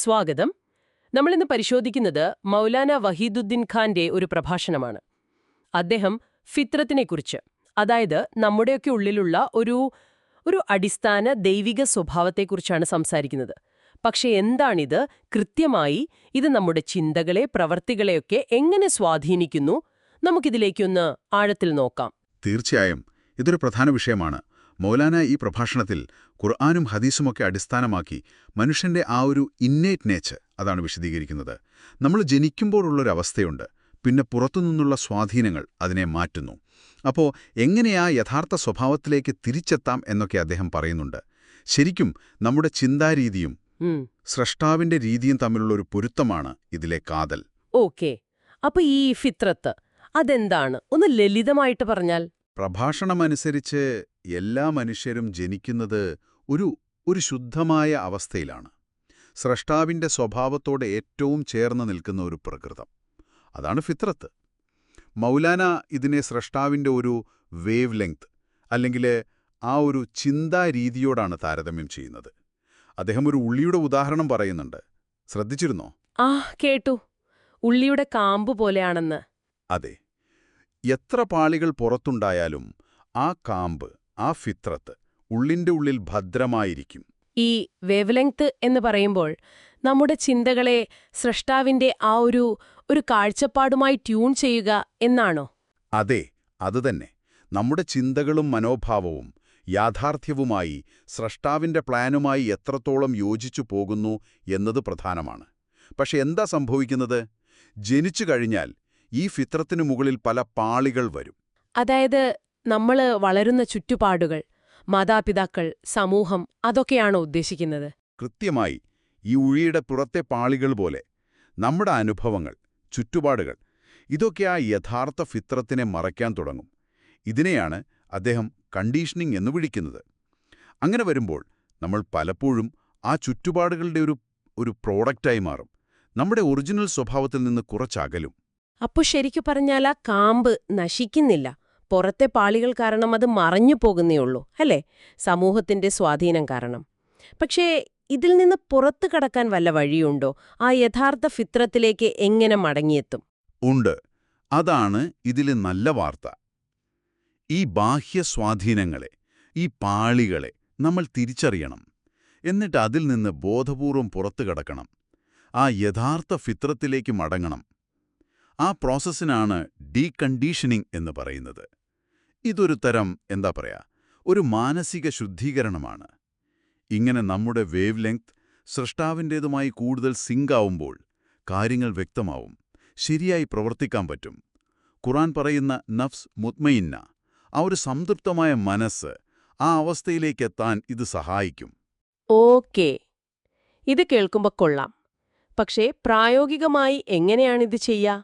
സ്വാഗതം. നമ്മളിന്ന് പരിശോധിക്കുന്നത് മൗലാന വഹീദുദ്ദീൻ ഖാന്റെ ഒരു പ്രഭാഷണമാണ്. അദ്ദേഹം ഫിത്രത്തിനെക്കുറിച്ച്, അതായത് നമ്മുടെയൊക്കെ ഉള്ളിലുള്ള ഒരു അടിസ്ഥാന ദൈവിക സ്വഭാവത്തെക്കുറിച്ചാണ് സംസാരിക്കുന്നത്. പക്ഷെ എന്താണിത്? കൃത്യമായി ഇത് നമ്മുടെ ചിന്തകളെ, പ്രവർത്തികളെയൊക്കെ എങ്ങനെ സ്വാധീനിക്കുന്നു? നമുക്കിതിലേക്കൊന്ന് ആഴത്തിൽ നോക്കാം. തീർച്ചയായും ഇതൊരു പ്രധാന വിഷയമാണ്. മൗലാന ഈ പ്രഭാഷണത്തിൽ ഖുർആനും ഹദീസുമൊക്കെ അടിസ്ഥാനമാക്കി മനുഷ്യന്റെ ആ ഒരു ഇന്നേറ്റ് നേച്ചർ അതാണ് വിശദീകരിക്കുന്നത്. നമ്മൾ ജനിക്കുമ്പോഴുള്ളൊരവസ്ഥയുണ്ട്, പിന്നെ പുറത്തുനിന്നുള്ള സ്വാധീനങ്ങൾ അതിനെ മാറ്റുന്നു. അപ്പോൾ എങ്ങനെയാ യഥാർത്ഥ സ്വഭാവത്തിലേക്ക് തിരിച്ചെത്താം എന്നൊക്കെ അദ്ദേഹം പറയുന്നുണ്ട്. ശരിക്കും നമ്മുടെ ചിന്താരീതിയും സ്രഷ്ടാവിന്റെ രീതിയും തമ്മിലുള്ള ഒരു പൊരുത്തമാണ് ഇതിലെ കാതൽ. ഓക്കെ, അപ്പൊ ഈ ഫിത്രത്ത് അതെന്താണ്? ഒന്ന് ലളിതമായിട്ട് പറഞ്ഞാൽ. പ്രഭാഷണമനുസരിച്ച് എല്ലാ മനുഷ്യരും ജനിക്കുന്നത് ഒരു ശുദ്ധമായ അവസ്ഥയിലാണ്. സ്രഷ്ടാവിന്റെ സ്വഭാവത്തോടെ ഏറ്റവും ചേർന്ന് നിൽക്കുന്ന ഒരു പ്രകൃതം, അതാണ് ഫിത്രത്ത്. മൗലാന ഇതിനെ സ്രഷ്ടാവിന്റെ ഒരു വേവ് ലെങ്ത് അല്ലെങ്കിൽ ആ ഒരു ചിന്താരീതിയോടാണ് താരതമ്യം ചെയ്യുന്നത്. അദ്ദേഹം ഒരു ഉള്ളിയുടെ ഉദാഹരണം പറയുന്നുണ്ട്. ശ്രദ്ധിച്ചിരുന്നോ? കേട്ടു. ഉള്ളിയുടെ കാമ്പ് പോലെയാണെന്ന്. അതെ. എത്ര പാളികൾ പുറത്തുണ്ടായാലും ആ കാമ്പ്, ആ ഫിത്രത്ത് ഉള്ളിന്റെ ഉള്ളിൽ ഭദ്രമായിരിക്കും. ഈ വേവ് ലെങ്ത് എന്ന് പറയുമ്പോൾ നമ്മുടെ ചിന്തകളെ സ്രഷ്ടാവിന്റെ ആ ഒരു കാഴ്ചപ്പാടുമായി ട്യൂൺ ചെയ്യുക എന്നാണോ? അതെ, അതുതന്നെ. നമ്മുടെ ചിന്തകളും മനോഭാവവും യാഥാർത്ഥ്യവുമായി സ്രഷ്ടാവിന്റെ പ്ലാനുമായി എത്രത്തോളം യോജിച്ചു പോകുന്നു എന്നത് പ്രധാനമാണ്. പക്ഷെ എന്താ സംഭവിക്കുന്നത്? ജനിച്ചു കഴിഞ്ഞാൽ ഈ ഫിത്രത്തിനു മുകളിൽ പല പാളികൾ വരും. അതായത് നമ്മൾ വളരുന്ന ചുറ്റുപാടുകൾ, മാതാപിതാക്കൾ, സമൂഹം, അതൊക്കെയാണോ ഉദ്ദേശിക്കുന്നത്? കൃത്യമായി. ഈ ഉഴിയുടെ പുറത്തെ പാളികൾ പോലെ നമ്മുടെ അനുഭവങ്ങൾ, ചുറ്റുപാടുകൾ, ഇതൊക്കെ ആ യഥാർത്ഥ ഫിത്രത്തിനെ മറയ്ക്കാൻ തുടങ്ങും. ഇതിനെയാണ് അദ്ദേഹം കണ്ടീഷനിങ് എന്ന് വിളിക്കുന്നത്. അങ്ങനെ വരുമ്പോൾ നമ്മൾ പലപ്പോഴും ആ ചുറ്റുപാടുകളുടെ ഒരു പ്രോഡക്റ്റായി മാറും. നമ്മുടെ ഒറിജിനൽ സ്വഭാവത്തിൽ നിന്ന് കുറച്ചകലും. അപ്പോൾ ശരിക്കു പറഞ്ഞാൽ ആ കാമ്പ് നശിക്കുന്നില്ല, പുറത്തെ പാളികൾ കാരണം അത് മറഞ്ഞു പോകുന്നേയുള്ളൂ, അല്ലേ? സമൂഹത്തിന്റെ സ്വാധീനം കാരണം. പക്ഷേ ഇതിൽ നിന്ന് പുറത്തു കടക്കാൻ വല്ല വഴിയുണ്ടോ? ആ യഥാർത്ഥ ഫിത്രത്തിലേക്ക് എങ്ങനെ മടങ്ങിയെത്തും? ഉണ്ട്. അതാണ് ഇതിലെ നല്ല വാർത്ത. ഈ ബാഹ്യ സ്വാധീനങ്ങളെ, ഈ പാളികളെ നമ്മൾ തിരിച്ചറിയണം. എന്നിട്ട് അതിൽ നിന്ന് ബോധപൂർവം പുറത്തു കടക്കണം. ആ യഥാർത്ഥ ഫിത്രത്തിലേക്ക് മടങ്ങണം. ആ പ്രോസസ്സിനാണ് ഡീകണ്ടീഷനിങ് എന്ന് പറയുന്നത്. ഇതൊരു തരം ഒരു മാനസിക ശുദ്ധീകരണമാണ്. ഇങ്ങനെ നമ്മുടെ വേവ് ലെങ്ത് സൃഷ്ടാവിൻ്റേതുമായി കൂടുതൽ സിങ്കാവുമ്പോൾ കാര്യങ്ങൾ വ്യക്തമാവും, ശരിയായി പ്രവർത്തിക്കാൻ പറ്റും. ഖുർആൻ പറയുന്ന നഫ്സ് മുത്മയിന്ന, ആ ഒരു സംതൃപ്തമായ മനസ്സ്, ആ അവസ്ഥയിലേക്കെത്താൻ ഇത് സഹായിക്കും. ഓക്കേ, ഇത് കേൾക്കുമ്പോൾ കൊള്ളാം. പക്ഷേ പ്രായോഗികമായി എങ്ങനെയാണിത് ചെയ്യുക?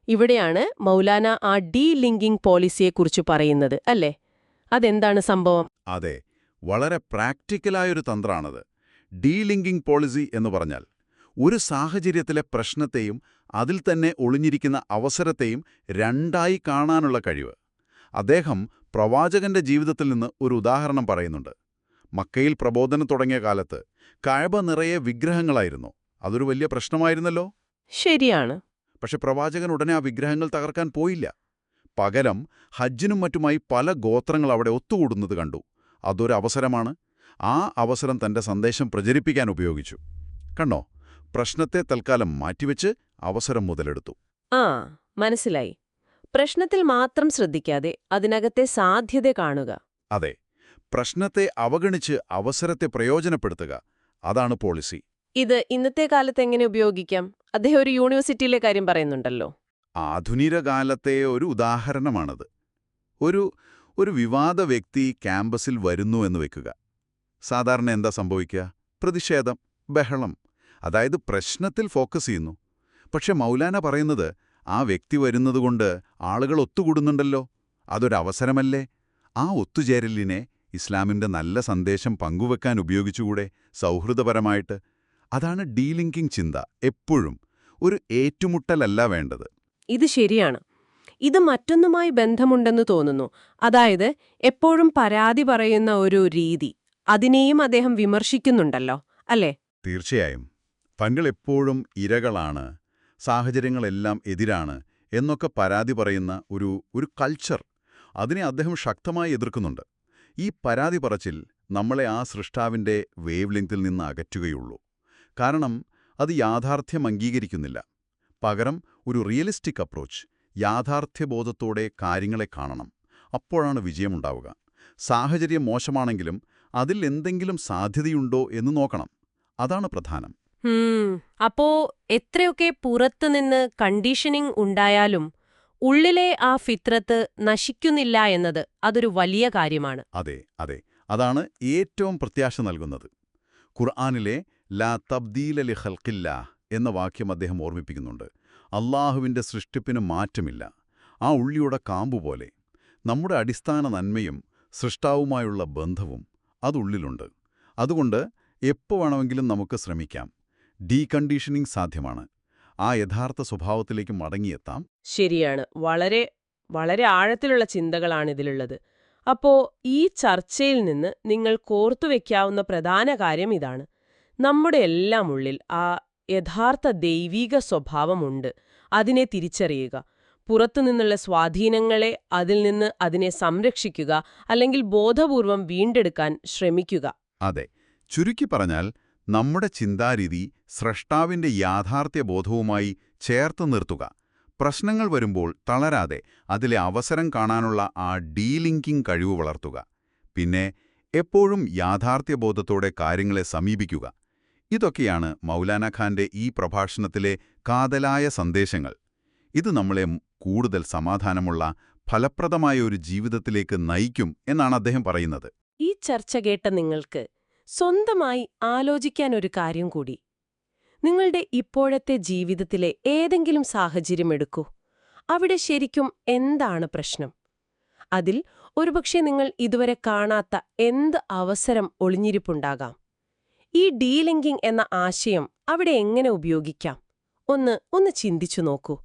ഇവിടെയാണ് മൗലാന ആ ഡീലിങ്കിങ് പോളിസിയെക്കുറിച്ച് പറയുന്നത്, അല്ലേ? അതെന്താണ് സംഭവം? അതെ, വളരെ പ്രാക്ടിക്കലായൊരു തന്ത്രാണത്. ഡീലിങ്കിങ് പോളിസി എന്ന് പറഞ്ഞാൽ ഒരു സാഹചര്യത്തിലെ പ്രശ്നത്തെയും അതിൽ തന്നെ ഒളിഞ്ഞിരിക്കുന്ന അവസരത്തെയും രണ്ടായി കാണാനുള്ള കഴിവ്. അദ്ദേഹം പ്രവാചകന്റെ ജീവിതത്തിൽ നിന്ന് ഒരു ഉദാഹരണം പറയുന്നുണ്ട്. മക്കയിൽ പ്രബോധനം തുടങ്ങിയ കാലത്ത് കഅബ നിറയെ വിഗ്രഹങ്ങളായിരുന്നു. അതൊരു വലിയ പ്രശ്നമായിരുന്നല്ലോ. ശരിയാണ്. പക്ഷെ പ്രവാചകൻ ഉടനെ ആ വിഗ്രഹങ്ങൾ തകർക്കാൻ പോയില്ല. പകരം ഹജ്ജിനും മറ്റുമായി പല ഗോത്രങ്ങൾ അവിടെ ഒത്തുകൂടുന്നത് കണ്ടു. അതൊരു അവസരമാണ്. ആ അവസരം തന്റെ സന്ദേശം പ്രചരിപ്പിക്കാൻ ഉപയോഗിച്ചു. കണ്ടോ? പ്രശ്നത്തെ തൽക്കാലം മാറ്റിവെച്ച് അവസരം മുതലെടുത്തു. മനസ്സിലായി. പ്രശ്നത്തിൽ മാത്രം ശ്രദ്ധിക്കാതെ അതിനകത്തെ സാധ്യത കാണുക. അതെ, പ്രശ്നത്തെ അവഗണിച്ച് അവസരത്തെ പ്രയോജനപ്പെടുത്തുക, അതാണ് പോളിസി. ഇത് ഇന്നത്തെ കാലത്ത് എങ്ങനെ ഉപയോഗിക്കാം? അദ്ദേഹം ഒരു യൂണിവേഴ്സിറ്റിയിലെ കാര്യം പറയുന്നുണ്ടല്ലോ. ആധുനിക കാലത്തെ ഒരു ഉദാഹരണമാണത്. ഒരു വിവാദ വ്യക്തി ക്യാമ്പസിൽ വരുന്നു എന്ന് വെക്കുക. സാധാരണ എന്താ സംഭവിക്കുക? പ്രതിഷേധം, ബഹളം. അതായത് പ്രശ്നത്തിൽ ഫോക്കസ് ചെയ്യുന്നു. പക്ഷെ മൗലാന പറയുന്നത്, ആ വ്യക്തി വരുന്നതുകൊണ്ട് ആളുകൾ ഒത്തുകൂടുന്നുണ്ടല്ലോ, അതൊരവസരമല്ലേ? ആ ഒത്തുചേരലിനെ ഇസ്ലാമിന്റെ നല്ല സന്ദേശം പങ്കുവെക്കാൻ ഉപയോഗിച്ചുകൂടെ, സൗഹൃദപരമായിട്ട്? അതാണ് ഡീലിങ്കിങ് ചിന്ത. എപ്പോഴും ഒരു ഏറ്റുമുട്ടലല്ല വേണ്ടത്. ഇത് ശരിയാണ്. ഇത് മറ്റൊന്നുമായി ബന്ധമുണ്ടെന്ന് തോന്നുന്നു. അതായത് എപ്പോഴും പരാതി പറയുന്ന ഒരു രീതി, അതിനെയും അദ്ദേഹം വിമർശിക്കുന്നുണ്ടല്ലോ, അല്ലേ? തീർച്ചയായും. തങ്ങളെപ്പോഴും ഇരകളാണ്, സാഹചര്യങ്ങളെല്ലാം എതിരാണ് എന്നൊക്കെ പരാതി പറയുന്ന ഒരു കൾച്ചർ, അതിനെ അദ്ദേഹം ശക്തമായി എതിർക്കുന്നുണ്ട്. ഈ പരാതി പറച്ചിൽ നമ്മളെ ആ സൃഷ്ടാവിൻ്റെ വേവ് ലെങ്തിൽ നിന്ന് അകറ്റുകയുള്ളൂ. കാരണം അത് യാഥാർത്ഥ്യം അംഗീകരിക്കുന്നില്ല. പകരം ഒരു റിയലിസ്റ്റിക് അപ്രോച്ച്, യാഥാർത്ഥ്യബോധത്തോടെ കാര്യങ്ങളെ കാണണം. അപ്പോഴാണ് വിജയമുണ്ടാവുക. സാഹചര്യം മോശമാണെങ്കിലും അതിൽ എന്തെങ്കിലും സാധ്യതയുണ്ടോ എന്ന് നോക്കണം. അതാണ് പ്രധാനം. അപ്പോ എത്രയൊക്കെ പുറത്തുനിന്ന് കണ്ടീഷനിംഗ് ഉണ്ടായാലും ഉള്ളിലെ ആ ഫിത്രത്ത് നശിക്കുന്നില്ല എന്നത് അതൊരു വലിയ കാര്യമാണ്. അതെ അതെ, അതാണ് ഏറ്റവും പ്രത്യാശ നൽകുന്നത്. ഖുർആനിലെ ലാ തബ്ദീല ലി ഖൽഖില്ലാ എന്ന വാക്യം അദ്ദേഹം ഓർമ്മിപ്പിക്കുന്നുണ്ട്. അള്ളാഹുവിൻ്റെ സൃഷ്ടിപ്പിന് മാറ്റമില്ല. ആ ഉള്ളിയുടെ കാമ്പുപോലെ നമ്മുടെ അടിസ്ഥാന നന്മയും സൃഷ്ടാവുമായുള്ള ബന്ധവും അതുള്ളിലുണ്ട്. അതുകൊണ്ട് എപ്പോൾ വേണമെങ്കിലും നമുക്ക് ശ്രമിക്കാം. ഡീകണ്ടീഷനിംഗ് സാധ്യമാണ്. ആ യഥാർത്ഥ സ്വഭാവത്തിലേക്ക് മടങ്ങിയെത്താം. ശരിയാണ്. വളരെ വളരെ ആഴത്തിലുള്ള ചിന്തകളാണ് ഇതിലുള്ളത്. അപ്പോ ഈ ചർച്ചയിൽ നിന്ന് നിങ്ങൾ കോർത്തുവെക്കാവുന്ന പ്രധാന കാര്യം ഇതാണ്: നമ്മുടെ എല്ലാം ഉള്ളിൽ ആ യഥാർത്ഥ ദൈവീക സ്വഭാവമുണ്ട്. അതിനെ തിരിച്ചറിയുക, പുറത്തുനിന്നുള്ള സ്വാധീനങ്ങളെ അതിൽ നിന്ന് അതിനെ സംരക്ഷിക്കുക, അല്ലെങ്കിൽ ബോധപൂർവം വീണ്ടെടുക്കാൻ ശ്രമിക്കുക. അതെ, ചുരുക്കി പറഞ്ഞാൽ നമ്മുടെ ചിന്താരീതി സ്രഷ്ടാവിൻ്റെ യാഥാർത്ഥ്യബോധവുമായി ചേർത്ത് നിർത്തുക. പ്രശ്നങ്ങൾ വരുമ്പോൾ തളരാതെ അതിലെ അവസരം കാണാനുള്ള ആ ഡീലിങ്കിങ് കഴിവ് വളർത്തുക. പിന്നെ എപ്പോഴും യാഥാർത്ഥ്യബോധത്തോടെ കാര്യങ്ങളെ സമീപിക്കുക. ഇതൊക്കെയാണ് മൗലാന ഖാന്റെ ഈ പ്രഭാഷണത്തിലെ കാതലായ സന്ദേശങ്ങൾ. ഇത് നമ്മളെ കൂടുതൽ സമാധാനമുള്ള, ഫലപ്രദമായ ഒരു ജീവിതത്തിലേക്ക് നയിക്കും എന്നാണ് അദ്ദേഹം പറയുന്നത്. ഈ ചർച്ച കേട്ട നിങ്ങൾക്ക് സ്വന്തമായി ആലോചിക്കാൻ ഒരു കാര്യം കൂടി. നിങ്ങളുടെ ഇപ്പോഴത്തെ ജീവിതത്തിലെ ഏതെങ്കിലും സാഹചര്യം എടുക്കൂ. അവിടെ ശരിക്കും എന്താണ് പ്രശ്നം? അതിൽ ഒരുപക്ഷെ നിങ്ങൾ ഇതുവരെ കാണാത്ത എന്ത് അവസരം ഒളിഞ്ഞിരിപ്പുണ്ടാകാം? ഈ ഡീലിങ്കിങ് എന്ന ആശയം അവിടെ എങ്ങനെ ഉപയോഗിക്കാം? ഒന്ന് ചിന്തിച്ചു നോക്കൂ.